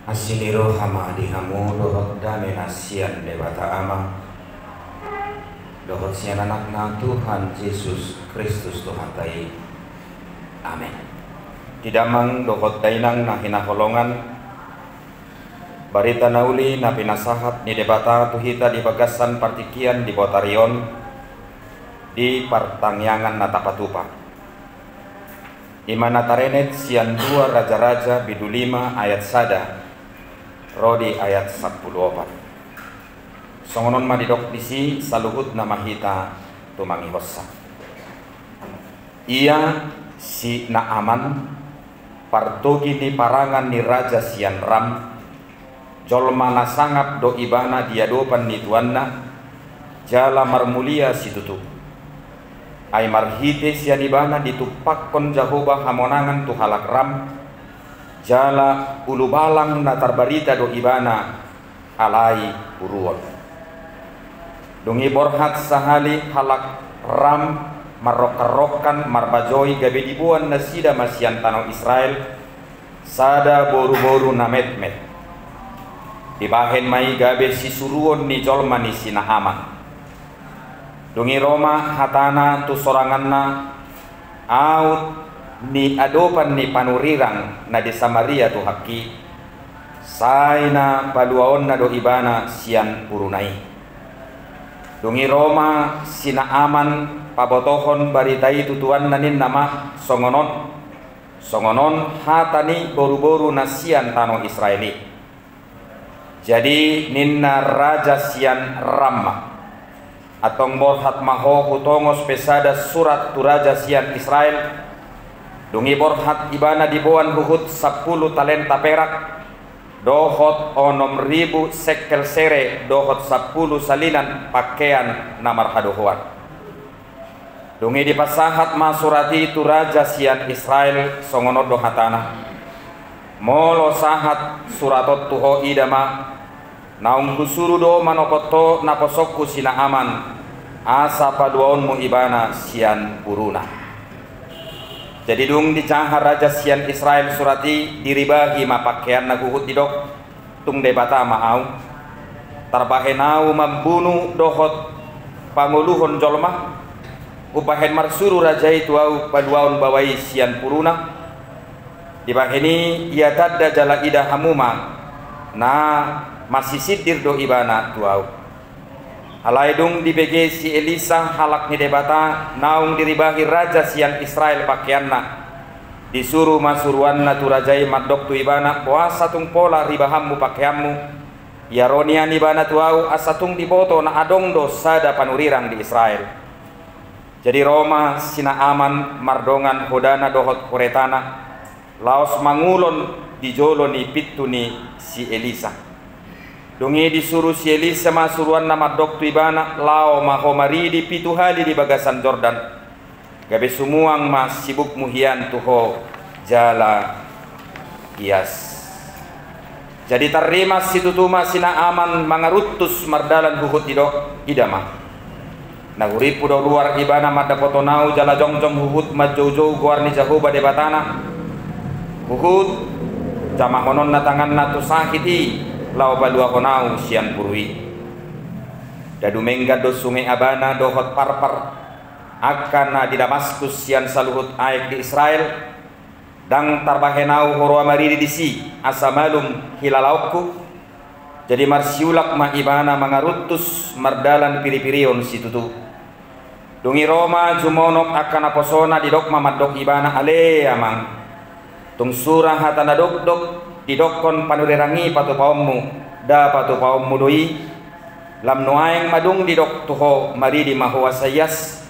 Asiliro hama dihamu dohot dame nasian debata ama dohot sian anakna Tuhan Yesus Kristus Tuhan tai. Amin. Tidamang dohot dainang na hinaholongan barita nauli na pinasahat ni debata tuhita di bagasan partikian di Botarion di partangyangan na tapatupa. Imana tarenet sian dua raja-raja bidu 5 ayat sada Rodi ayat 14. Songonon madidok disi saluhut nama hita tumangi hossa. Ia si Naaman partogi di parangan ni raja sian Ram jolma nasangap do ibana diadopan ni tuanna jala marmulia si tutu. Ay marhite sian ibana ditupakkon Jehovah hamonangan tu halak Ram jala ulu balang na tarbarita do ibana alai uruon. Dungi borhat sahali halak Ram marrok-rokan marbajoi gabe dibuan na sida masian tanah Israel sada boru-boru na met-met. Dibahen mai gabe si suruon ni jolma ni si Naaman. Dungi Roma hatana tu soranganna out ni adopan ni panurirang na di Samaria tu haki saina paluaon na do ibana sian purunai. Dungi Roma si Naaman pabotohon baritai tutuan nanin nama songonon hatani boru-boru na sian tano Israeli. Jadi ninna raja sian Ramma atong borhat maho hutongos pesada surat tu raja sian Israel. Dungi borhat ibana dibuan huhut 10 talenta perak dohot 6.000 sekel sere dohot 10 salinan pakaian namar hadohuan. Dungi dipasahat masurati itu raja sian Israel songono dohatana molo sahat suratot tuho idama naung kusuru do manokoto naposokku sina aman asa paduaonmu ibana sian puruna. Jadi dung dicahar raja sian Israel surati diribahi mapakaian naguhut didok tung debata maau tarbahenau membunuh dohot panguluhon jolma upahen marsuru raja itu au paduaon bawai sian puruna dibaheni ia tadda jala ida hamuma na masih sidir do ibana tuau. Alaidung dibege si Elisa halak ni debata naung diribahi raja sian Israel pakaianna disuruh masuruanna tu rajai madok tu ibana puasa tung pola ribahammu pakaianmu yaronian ibana tuau asatung diboto na adong dosa da panurirang di Israel. Jadi Roma sina aman mardongan hodana dohot kuretana laos mangulon dijoloni pituni si Elisa. Dungi disuruh si Elisa masuruan nama dok tu ibana lao mahomari di pituhali di bagasan Jordan gabe sumuang mas sibuk muhian tuho jala ias. Jadi terima si tutuma sina aman mangarutus mardalan huhut idok idama naguripu do luar ibana mada potonau jala jongjong huhut majojou guar ni Jehovah debatana huhut jamahonon na tangan na tu sakiti lau balua konau sian purui dadu mengga do sungai abana dohot parpar akana di Damaskus sian saluhut aek di Israel dang tarbahenau horo maridi disi asa malum hilalauku. Jadi marsiulak ma ibana mangarutus mardalan piripirion situtu. Dungi Roma jumonok akana posona didok mamadok ibana ale amang tung surah hatana dok didokon panurerangi patu paommu da patu paommu doi lam nuaeng madung didok tuho maridi mahawasayas.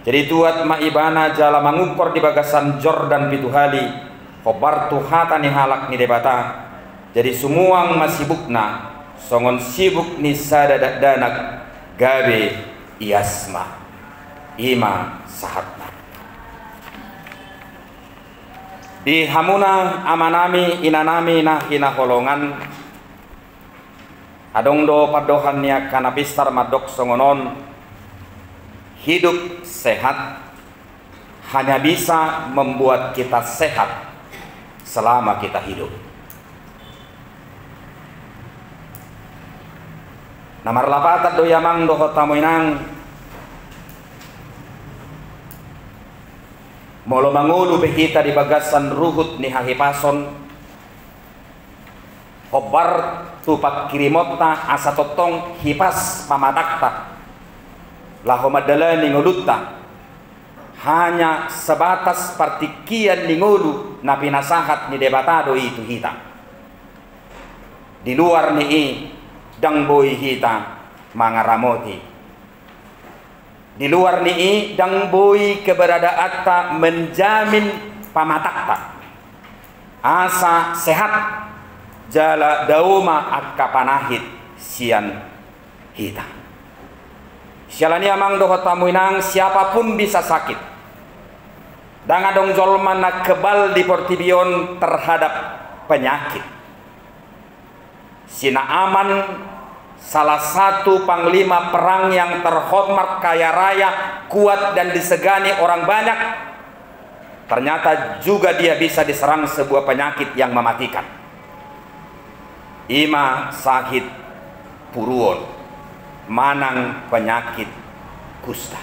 Jadi tuat ma ibana jala mangukor di bagasan Jordan pituhali khobar tu hata ni halak ni debata. Jadi sumuang masibukna songon sibuk ni sada danak gabe iasma ima sahatna. Di hamuna amanami inanami nah hinaholongan adong do padohan niya kanapistar madok songonon hidup sehat hanya bisa membuat kita sehat selama kita hidup. Namar lapatat do yamang do hotamoinang molo mangulu behita di bagasan ruhut ni hahipason hobar tupak kirimota asa totong hipas pamatakta laho madalani ngulutta hanya sebatas partikian ni ngulu na pinasahat ni debatado itu hita di luar ni dang boy hita mangaramoti di luar ni dang boy keberadaata menjamin pamatakta asa sehat jala dauma akka panahit sian hita sialani amang doho tamuinang siapapun bisa sakit dang adong jolman na kebal di portibion terhadap penyakit. Sina Aman salah satu panglima perang yang terhormat, kaya raya, kuat dan disegani orang banyak. Ternyata juga dia bisa diserang sebuah penyakit yang mematikan. Ima sakit puruon, manang penyakit kusta.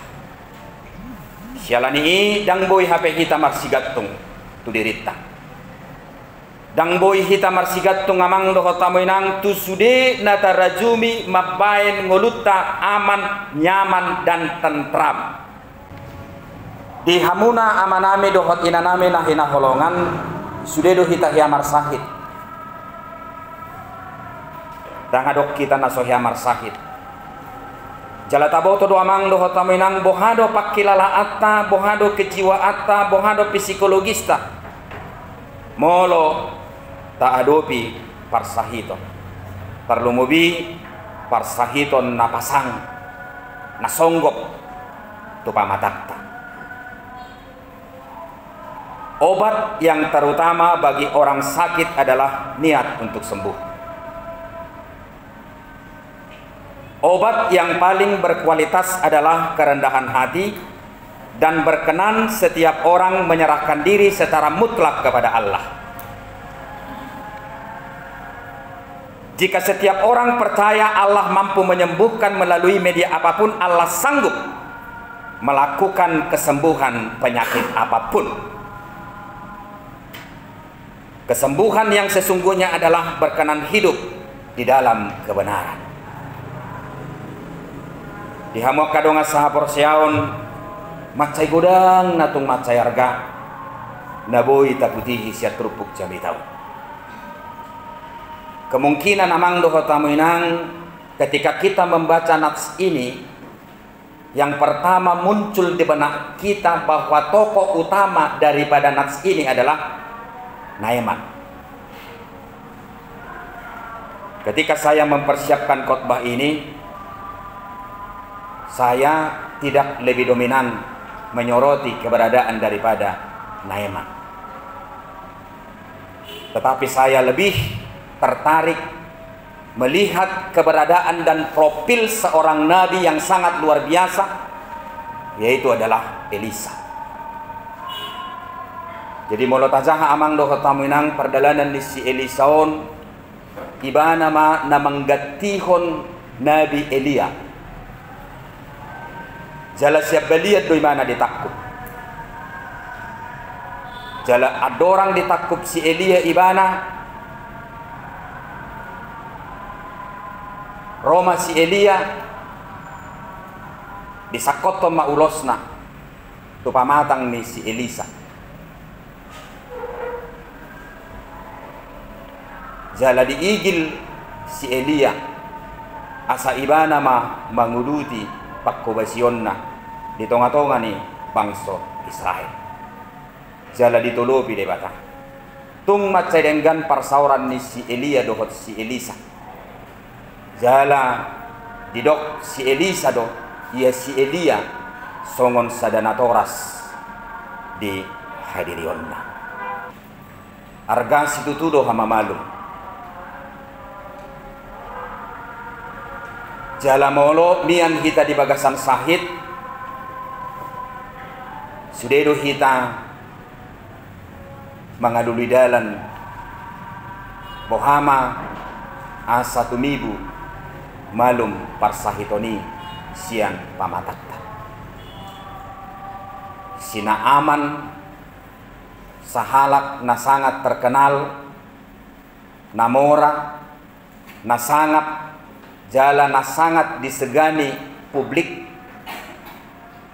Sialani dang boy HP kita marsigatung tu dirita. Dang boy hita marsigatung amang doho tamoinang tu sude natarajumi mabain ngolutta aman, nyaman dan tentram. Di hamuna amaname dohot inaname na hinaholongan sude do hita hiamar sahid. Dang adok kita naso hiamar sahid. Jalatabo to do amang dohot tamoinang bohado pakilala atta, bohado kejiwa atta, bohado psikologista. Molo ta adopi parsahiton tarlumubi parsahiton napasang nasonggop tu pamatakta. Obat yang terutama bagi orang sakit adalah niat untuk sembuh. Obat yang paling berkualitas adalah kerendahan hati dan berkenan setiap orang menyerahkan diri secara mutlak kepada Allah. Jika setiap orang percaya Allah mampu menyembuhkan melalui media apapun, Allah sanggup melakukan kesembuhan penyakit apapun. Kesembuhan yang sesungguhnya adalah berkenan hidup di dalam kebenaran. Di hamok kadonga sahapor siaon macai godang natung macai harga naboi takutihi sia trupuk jabi tahu. Kemungkinan amang doho tamuinang ketika kita membaca nats ini, yang pertama muncul di benak kita bahwa tokoh utama daripada nats ini adalah Naaman. Ketika saya mempersiapkan khotbah ini, saya tidak lebih dominan menyoroti keberadaan daripada Naaman, tetapi saya lebih tertarik melihat keberadaan dan profil seorang nabi yang sangat luar biasa, yaitu adalah Elisa. Jadi molo tajaha amang doho tamuinang perdalanan di si Elisaon iba nama namanggatihon Nabi Elia. Jala siap beliat do mana ditakut. Jala adorang ditakut si Elia ibana Roma si Elia disakoto maulosna tu pamatang ni si Elisa. Jala diigil si Elia asa ibana manguluti pakkobasyon na di tonga-tonga ni bangso Israel. Jala ditulupi de bata tung macayenggan parsauran ni si Elia dohot si Elisa. Jala didok si Elisa do ia si Elia songon sadanatoras di hadirionna arga situtudo hama malum. Jala molo nian kita di bagasan sahid sudedo kita mangaduli dalan bohama asa tumibu malum parsahitoni sian pamatatta. Sina aman sahalak na sangat terkenal, namora na sangat jalan na sangat disegani publik,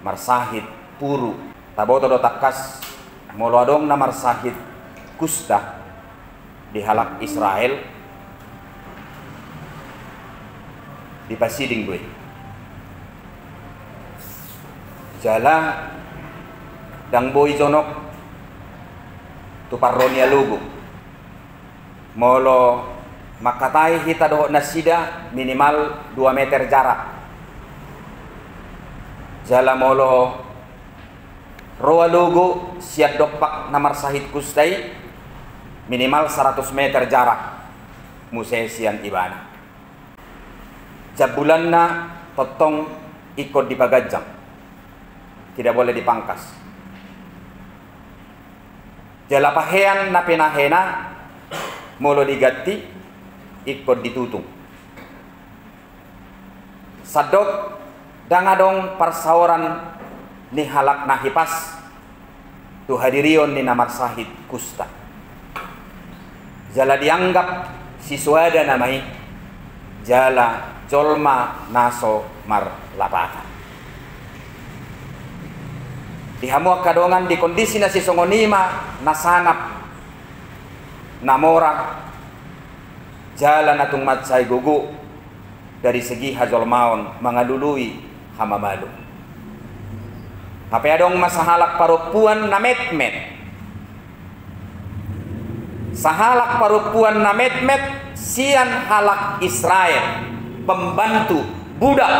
marsahid puru taboto do takkas molodong na marsahid kusta di halak Israel di pasiding gue jala dang boy jonok tu parronia lugu molo makatai hita do nasida minimal 2 meter jarak jala molo roa lugu siap dokpak namar sahid kustai minimal 100 meter jarak musesian ibana jabulanna totong ikut dipagajang, tidak boleh dipangkas. Jalapahean na pinahena molo digati ikut ditutung. Sadok dangadong parsaoran ni halak nahipas tu hadirion ni namar sahid kusta. Jala dianggap siswada namai jala colma naso mar lapata. Dihamuak kadongan di kondisi na si songonima nasangap namora jalan atung matsay gugu dari segi hajol maon mangadului hamamalu. Hapeadong masahalak parupuan na metmet. Sahalak parupuan na metmet sian halak Israel pembantu budak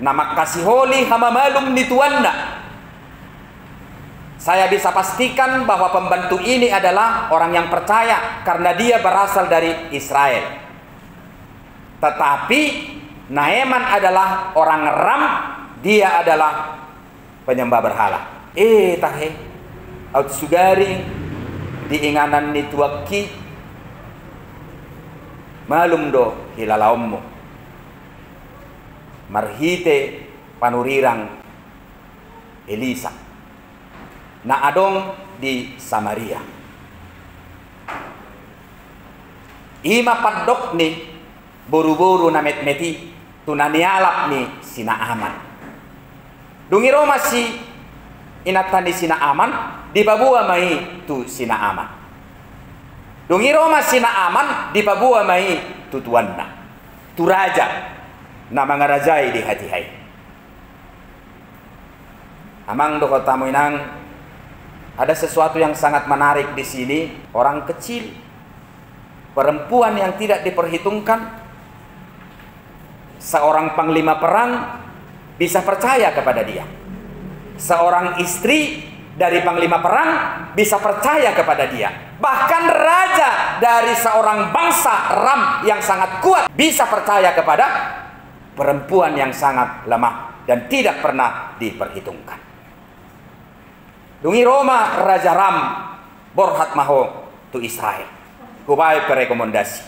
nama kasiholi hamamalum nituanna. Saya bisa pastikan bahwa pembantu ini adalah orang yang percaya karena dia berasal dari Israel. Tetapi Naaman adalah orang Ram, dia adalah penyembah berhala. Tahe out sugari diinganan nituaki malum do hilalaommo marhite panurirang Elisa na adong di Samaria. Ima padok ni buru-buru na metmeti tunanialap ni Sinaaman. Dungiro masih inatan di Sinaaman di pabua mai tu Sinaaman. Dungiro masih Sinaaman di pabua mai tutuanna tu raja na mangarajai di hati-hai. Amang doko tamu inang ada sesuatu yang sangat menarik di sini. Orang kecil, perempuan yang tidak diperhitungkan, seorang panglima perang bisa percaya kepada dia. Seorang istri dari panglima perang bisa percaya kepada dia. Bahkan raja dari seorang bangsa Ram yang sangat kuat bisa percaya kepada perempuan yang sangat lemah dan tidak pernah diperhitungkan. Dungi Roma Raja Ram borhat maho tu Israel. Kubai perekomendasi.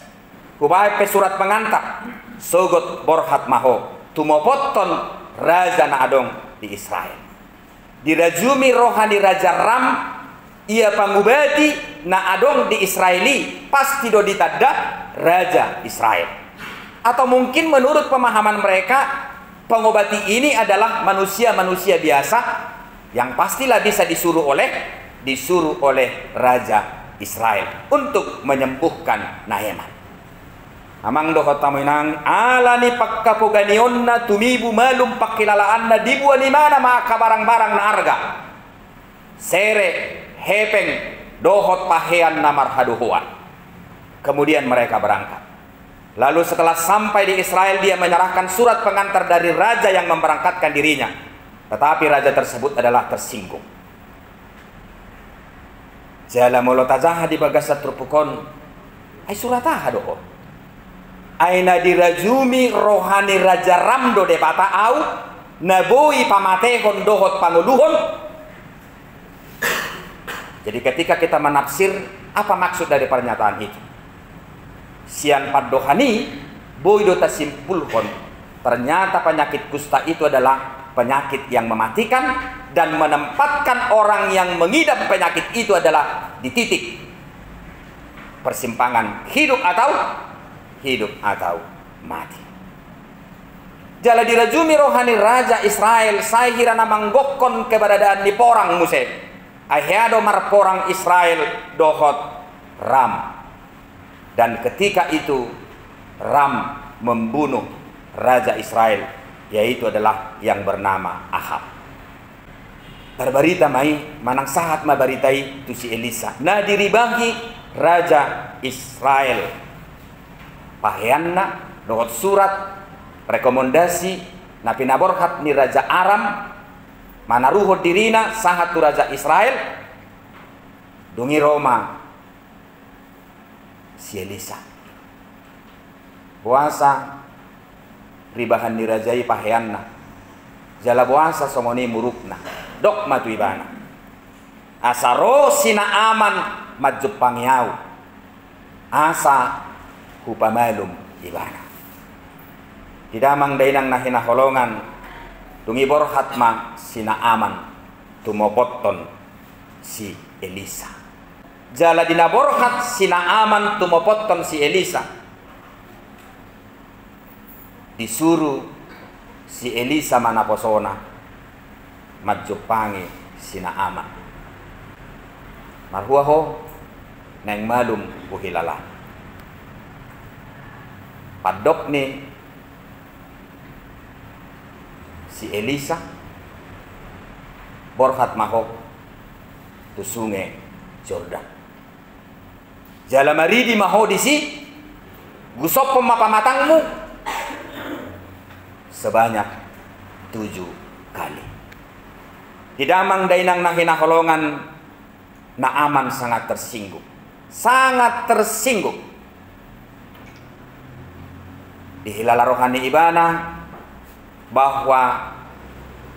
Kubai pesurat pengantar. Sogot borhat maho tumopotton raja na adong di Israel. Dirajumi rohani Raja Ram ia pangubati na adong di Israeli pasti do ditadda Raja Israel. Atau mungkin menurut pemahaman mereka pengobati ini adalah manusia-manusia biasa yang pastilah bisa disuruh oleh Raja Israel untuk menyembuhkan Naaman. Amang dohot taminang alani pakkapoganionna tumibu malum pakilalaanna dibuan di mana maka barang-barang na arga. Sere hepeng dohot pahean namar haduhuan. Kemudian mereka berangkat. Lalu setelah sampai di Israel dia menyerahkan surat pengantar dari raja yang memberangkatkan dirinya. Tetapi raja tersebut adalah tersinggung. Jala molotazaha di bagasat trupukon. Ay surataha doho. Aina dirajumi rohani Raja Ramdo de bata au naboi pamatehon dohot panguluhon. Jadi ketika kita menafsir apa maksud dari pernyataan itu, sian paddohani boydo tasimpulhon ternyata penyakit kusta itu adalah penyakit yang mematikan dan menempatkan orang yang mengidap penyakit itu adalah di titik persimpangan hidup atau mati. Jala dirajumi rohani Raja Israel saya kira namanggokon keberadaan di porang muse ahyado marporang Israel dohot Ram, dan ketika itu Ram membunuh Raja Israel, yaitu adalah yang bernama Ahab. Terbarita mai manang sahat mabaritai tu si Elisa na diribahi Raja Israel paheanna dohot surat rekomendasi na pinaborhat ni Raja Aram manaruhod dirina sahat tu Raja Israel dungi Roma si Elisa puasa ribahan ni Rajai paheanna jala puasa somoni murukna dok matu ibana asaro sina aman majup pangyau asa hupamalum ibana hidamang dainang nahinaholongan dungi borhat ma sina aman tumopotton si Elisa jala dinaborhat sina aman tumopotton si Elisa disuruh si Elisa manaposona majupangi sina aman marhuaho neng malum buhilala padok ni si Elisa borhat mahok tu sungai Jordan jala maridi maho disi gusop pemapamatangmu sebanyak 7 kali. Hidamang dainang nahinaholongan Naaman sangat tersinggung. Sangat tersinggung. Dihilala rohani ibana bahwa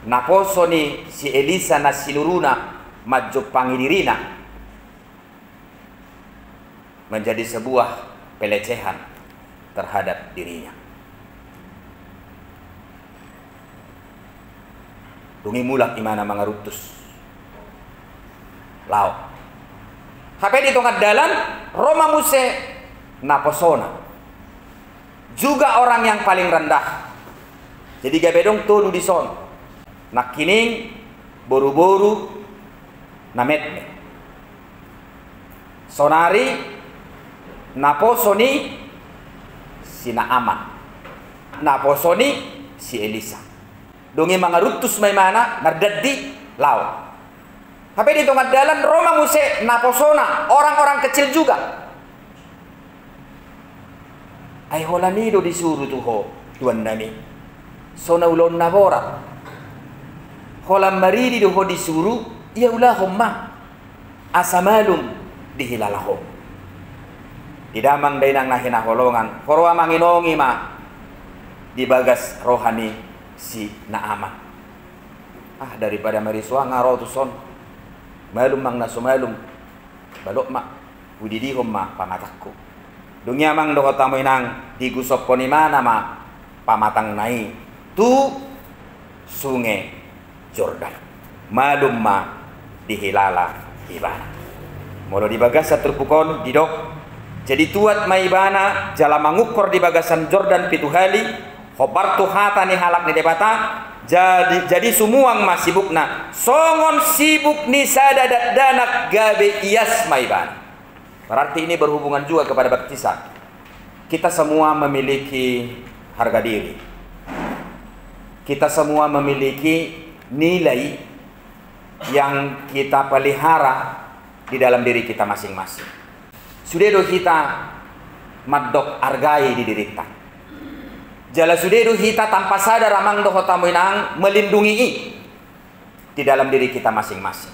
naposo ni si Elisa na siluruna majuk pangidirina menjadi sebuah pelecehan terhadap dirinya. Dungi mulak imana mangarutus lau hape di tongkat dalan Roma muse naposona juga orang yang paling rendah. Jadi gabedong tunu di son nakining boru-boru nametne sonari naposoni si Naaman naposoni si Elisa dongi mangarutus may mana nardaddi lau hape di tongkat dalan Roma muse naposona orang-orang kecil juga. Ay holanido disuruh tuho tuan nami sona ulon nabora holam maridi doho disuruh ya ulah homma asamalum dihilalaho didamang dainang nahinaholongan horwa manginongi ma dibagas rohani si Naaman daripada mariswa ngaro tuson malum mang nasumalum balok ma wididihom ma pamatakku dunyamang doho tamoy nang digusop ko ni mana ma pamatang nai tu sungai Jordan malum ma dihilala ibana molo dibagas sa terpukon didok jadi tuat ma ibana jala mangukor di bagasan Jordan pituhali khobar tu hata ni halak ni debata jadi sumuang masibukna songon sibuk ni sadadat danak gabe ias ma ibana. Berarti ini berhubungan juga kepada baptisan. Kita semua memiliki harga diri. Kita semua memiliki nilai yang kita pelihara di dalam diri kita masing-masing. Sudedo kita maddok argai di diri kita. Jala sudedo kita tanpa sadar amang doho tamuinang melindungi di dalam diri kita masing-masing.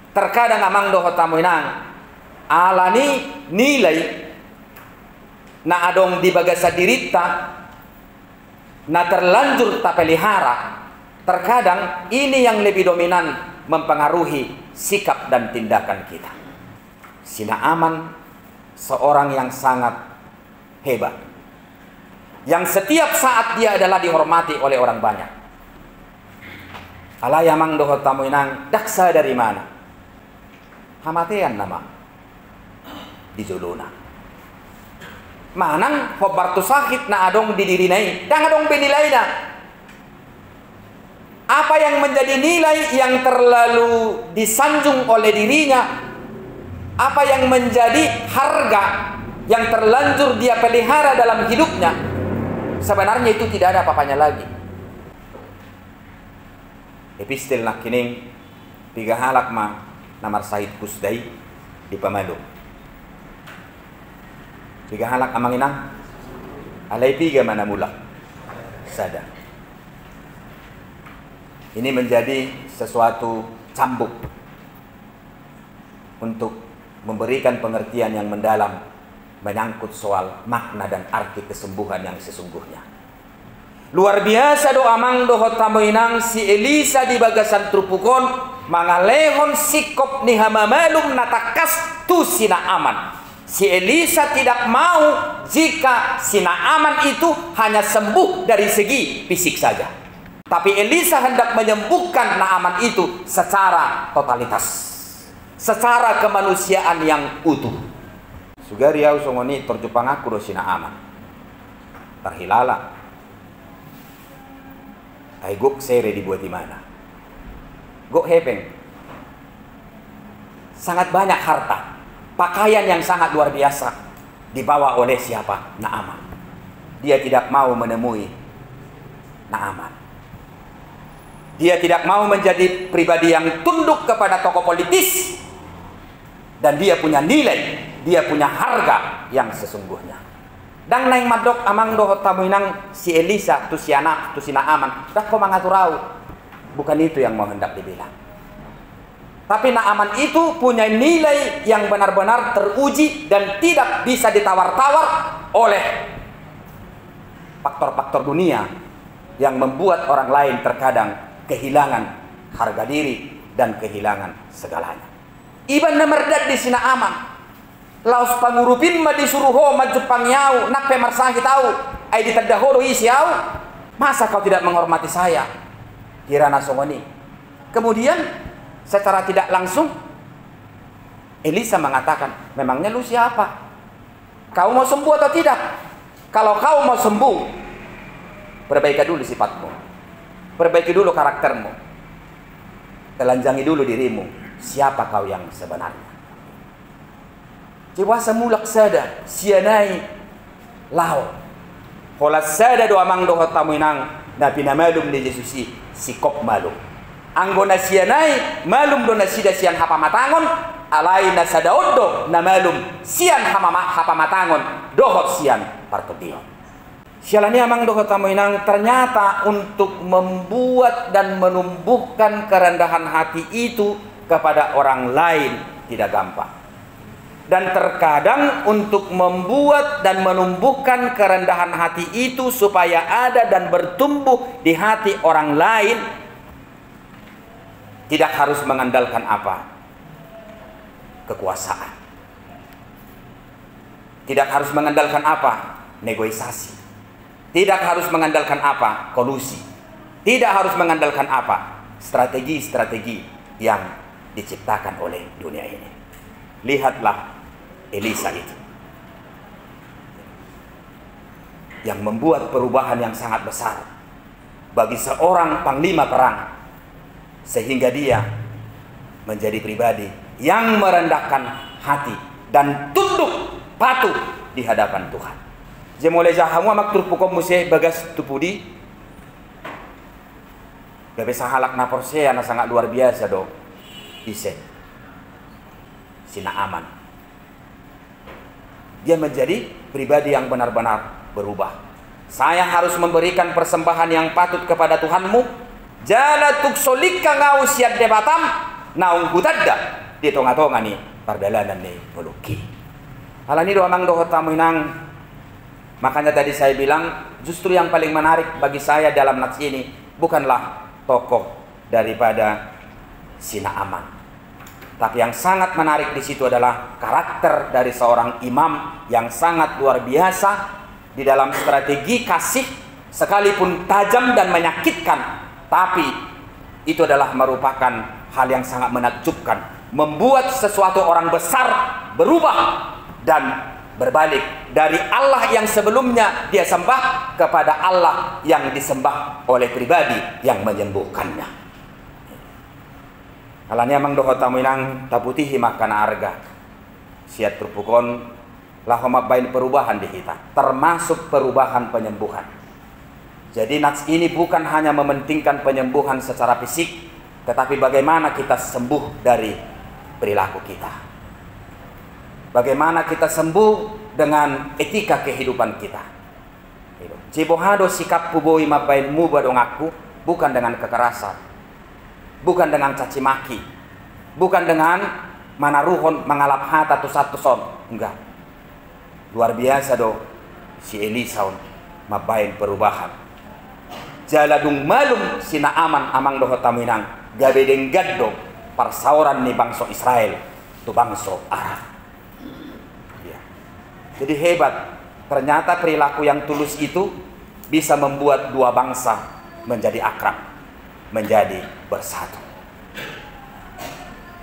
Terkadang amang doho tamuinang alani nilai na adong di bagasa dirita na terlanjur tak pelihara, terkadang ini yang lebih dominan mempengaruhi sikap dan tindakan kita. Si Naaman seorang yang sangat hebat, yang setiap saat dia adalah dihormati oleh orang banyak. Alaya mang dohot tamu inang daksa dari mana? Hamatean nama di Jolona. Manang hobartu sakit na adong di diri nai, dang adong benilai na. Apa yang menjadi nilai yang terlalu disanjung oleh dirinya, apa yang menjadi harga yang terlanjur dia pelihara dalam hidupnya, sebenarnya itu tidak ada apa-apanya lagi. Epistel nak kining tiga halak ma namar Said Kusdai di Pamalu. Tiga halak amang inang alai tiga mana mulak sada. Ini menjadi sesuatu cambuk untuk memberikan pengertian yang mendalam menyangkut soal makna dan arti kesembuhan yang sesungguhnya. Luar biasa doa mang dohot tamu inang si Elisa di bagasan trupukon mangalehon sikop ni hamamalum natakas tu sina aman. Si Elisa tidak mau jika sina aman itu hanya sembuh dari segi fisik saja. Tapi Elisa hendak menyembuhkan Naaman itu secara totalitas, secara kemanusiaan yang utuh. Sugariau songoni terjupang aku do si Naaman. Terhilala. Aiguk sere dibuat di mana? Gok hepeng. Sangat banyak harta, pakaian yang sangat luar biasa dibawa oleh siapa? Naaman. Dia tidak mau menemui Naaman. Dia tidak mau menjadi pribadi yang tunduk kepada tokoh politis. Dan dia punya nilai, dia punya harga yang sesungguhnya. Dan naing madok amang dohot tamuinang si Elisa, tu si anak, tu si Naaman. Dah kau mengaturau. Bukan itu yang mau hendak dibilang. Tapi Naaman itu punya nilai yang benar-benar teruji dan tidak bisa ditawar-tawar oleh faktor-faktor dunia yang membuat orang lain terkadang kehilangan harga diri dan kehilangan segalanya. Iban namerdad di sina aman. Laos pangurupin ma disuruho maju pangyau nak pemarsahi tahu. Ai ditadahoro isiau. Masa kau tidak menghormati saya? Kira nasongoni. Kemudian secara tidak langsung Elisa mengatakan, memangnya lu siapa? Kau mau sembuh atau tidak? Kalau kau mau sembuh, perbaiki dulu sifatmu. Perbaiki dulu karaktermu. Telanjangi dulu dirimu. Siapa kau yang sebenarnya? Jiwa semulak sada sianai lao. Kolas sada do amang do tamuinang na pinamalum ni Yesusi sikop malum. Anggona sianai malum do na sida sian hapa matangon alai na sadaodo na malum sian hapa matangon dohot sian partodio. Sialani amang dohot tamuinang ternyata untuk membuat dan menumbuhkan kerendahan hati itu kepada orang lain tidak gampang. Dan terkadang untuk membuat dan menumbuhkan kerendahan hati itu supaya ada dan bertumbuh di hati orang lain tidak harus mengandalkan apa? Kekuasaan. Tidak harus mengandalkan apa? Negosiasi. Tidak harus mengandalkan apa? Kolusi. Tidak harus mengandalkan apa? Strategi-strategi yang diciptakan oleh dunia ini. Lihatlah Elisa itu. Yang membuat perubahan yang sangat besar bagi seorang panglima perang. Sehingga dia menjadi pribadi yang merendahkan hati dan tunduk patuh di hadapan Tuhan. Jemole jahamu amak turpukom musye bagas tupudi. Gabe sahalak na porsea na sangat luar biasa do. Ise. Si Naaman. Dia menjadi pribadi yang benar-benar berubah. Saya harus memberikan persembahan yang patut kepada Tuhanmu. Jala tuksolika ngau siad debatam naung kutadda. Di tonga-tonga ni pardalanan ni meluki. Alani do amang do tamu inang. Makanya tadi saya bilang justru yang paling menarik bagi saya dalam nats ini bukanlah tokoh daripada si Naaman, Tapi yang sangat menarik di situ adalah karakter dari seorang imam yang sangat luar biasa di dalam strategi kasih, sekalipun tajam dan menyakitkan, tapi itu adalah merupakan hal yang sangat menakjubkan, membuat sesuatu orang besar berubah dan berbalik dari Allah yang sebelumnya dia sembah kepada Allah yang disembah oleh pribadi yang menyembuhkannya. Alanya mang doho tamuinang taputihi makana arga siat terpukon lahoma bain perubahan di kita, termasuk perubahan penyembuhan. Jadi nats ini bukan hanya mementingkan penyembuhan secara fisik, tetapi bagaimana kita sembuh dari perilaku kita, bagaimana kita sembuh dengan etika kehidupan kita. Cibohado sikap puboi mabain muba dong aku, bukan dengan kekerasan, bukan dengan caci maki, bukan dengan manaruhon mengalap hata tu satu son, enggak. Luar biasa do si Elisa mabain perubahan. Jaladung malum sina aman amang doho taminang gabedeng gaddo parsauran ni bangsa Israel tu bangsa Arab. Ya. Jadi hebat, ternyata perilaku yang tulus itu bisa membuat dua bangsa menjadi akrab, menjadi bersatu.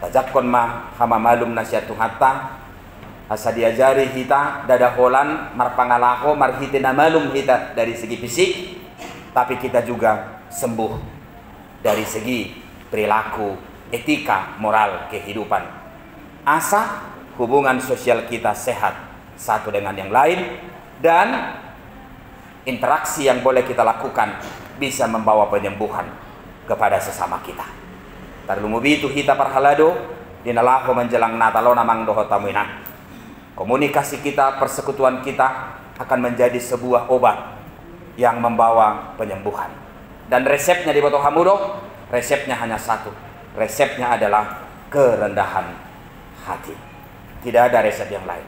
Tajakkon ma hama malum nasiatu hatta asa diajari kita dada holan marpangalaho marhitina malum kita dari segi fisik, tapi kita juga sembuh dari segi perilaku, etika, moral, kehidupan. Asa hubungan sosial kita sehat satu dengan yang lain, dan interaksi yang boleh kita lakukan bisa membawa penyembuhan kepada sesama kita. Tarlumubi itu kita parhalado dinalaho menjelang Natal namang doho tamuina. Komunikasi kita, persekutuan kita akan menjadi sebuah obat yang membawa penyembuhan. Dan resepnya di Boto Hamudo, resepnya hanya satu. Resepnya adalah kerendahan hati. Tidak ada resep yang lain.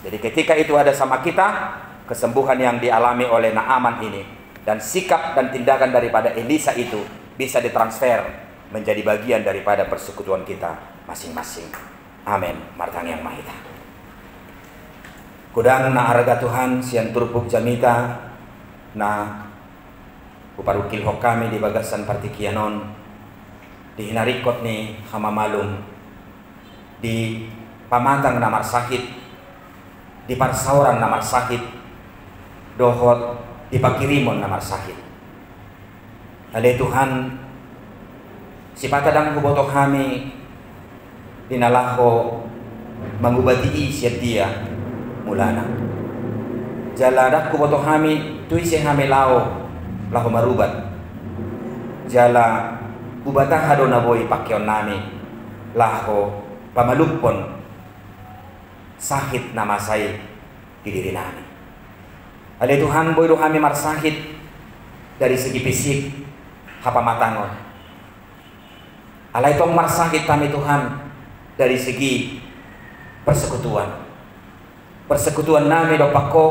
Jadi ketika itu ada sama kita, kesembuhan yang dialami oleh Naaman ini dan sikap dan tindakan daripada Elisa itu bisa ditransfer menjadi bagian daripada persekutuan kita masing-masing. Amin. Martang yang mahita. Kudang na harga Tuhan sian turpuk jamita na uparukil hok kami di bagasan partikianon di hinarikot ni hamamalum di pamatang na marsakit, di parsauran na marsakit, dohot di pakirimon na marsakit. Ale Tuhan sipatadang hubotok kami dinalaho mangubati siya dia mulana jala ku boto kami tuise kami lao laho marubat jala ubata hado na boy pakyon nami laho pamalupon sakit na masay di diri nami. Ale Tuhan boy do kami marsakit dari segi fisik hapamatangon. Alay tong marsakit kami Tuhan dari segi persekutuan. Persekutuan nami dopak ko,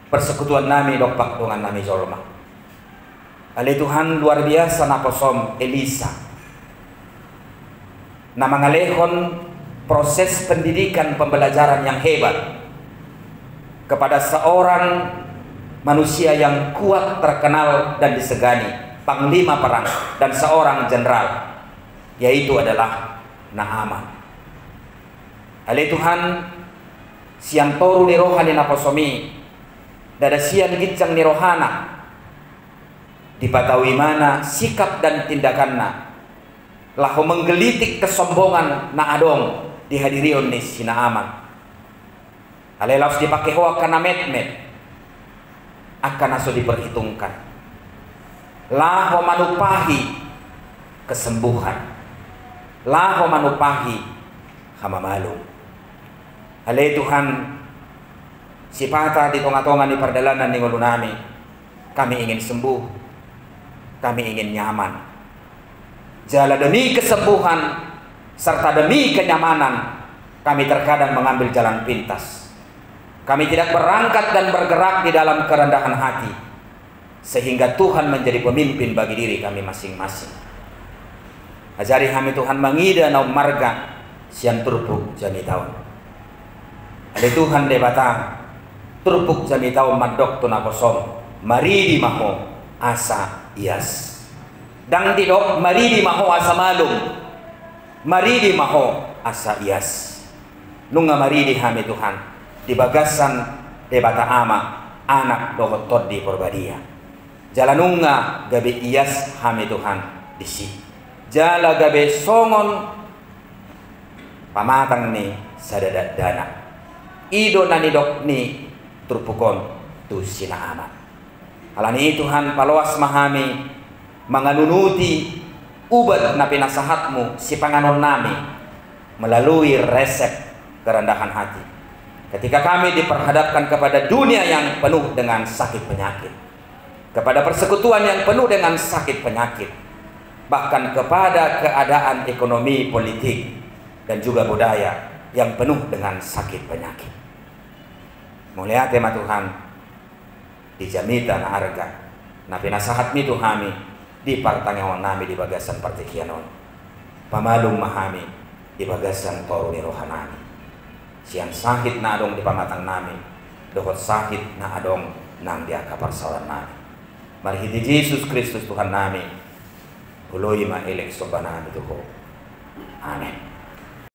persekutuan nami dopak dengan nami Zolma. Ali Tuhan luar biasa na posom Elisa. Na mangalehon proses pendidikan pembelajaran yang hebat kepada seorang manusia yang kuat, terkenal dan disegani, panglima perang dan seorang jenderal, yaitu adalah Naaman. Ali Tuhan siang toru ni rohani na posomi dada siang gitjang ni rohana dipatawi mana sikap dan tindakanna lahu menggelitik kesombongan na adong dihadirion ni si Naaman. Alelaus dipakai hoa kana met-met akan aso diperhitungkan lahu manupahi kesembuhan, lahu manupahi hamamalum. Ale Tuhan sipata di tonga-tonga di perdalanan ni nami, kami ingin sembuh, kami ingin nyaman. Jala demi kesembuhan serta demi kenyamanan, kami terkadang mengambil jalan pintas. Kami tidak berangkat dan bergerak di dalam kerendahan hati, sehingga Tuhan menjadi pemimpin bagi diri kami masing-masing. Ajari kami Tuhan mangida na marga siang turpuk jami tahun. Ada Tuhan de batang turpuk jami tahun madok tu na kosong. Mari di maho asa ias. Dang tidok mari di maho asa malum. Mari di maho asa ias. Nunga mari di kami Tuhan di bagasan de bata ama anak dohot di porbadia. Jalanunga gabe ias kami Tuhan di si. Jala gabe songon pamatang ni sadadat dana. Ido nanidok ni turpukon tu sina amat. Alani Tuhan palawas mahami manganunuti ubat na pinasahatmu si panganon nami melalui resep kerendahan hati. Ketika kami diperhadapkan kepada dunia yang penuh dengan sakit penyakit, kepada persekutuan yang penuh dengan sakit penyakit, bahkan kepada keadaan ekonomi, politik, dan juga budaya yang penuh dengan sakit penyakit. Mulia tema Tuhan dijamita na harga na pinasahat mi Tuhami di partangawan nami di bagasan partikianon pamalung mahami di bagasan toro ni rohanami siang sakit na adong di pamatang nami dohot sakit na adong nang dia kaparsawan nami. Mari di Yesus Kristus Tuhan nami uloy maelek sobanami tuho. Amen.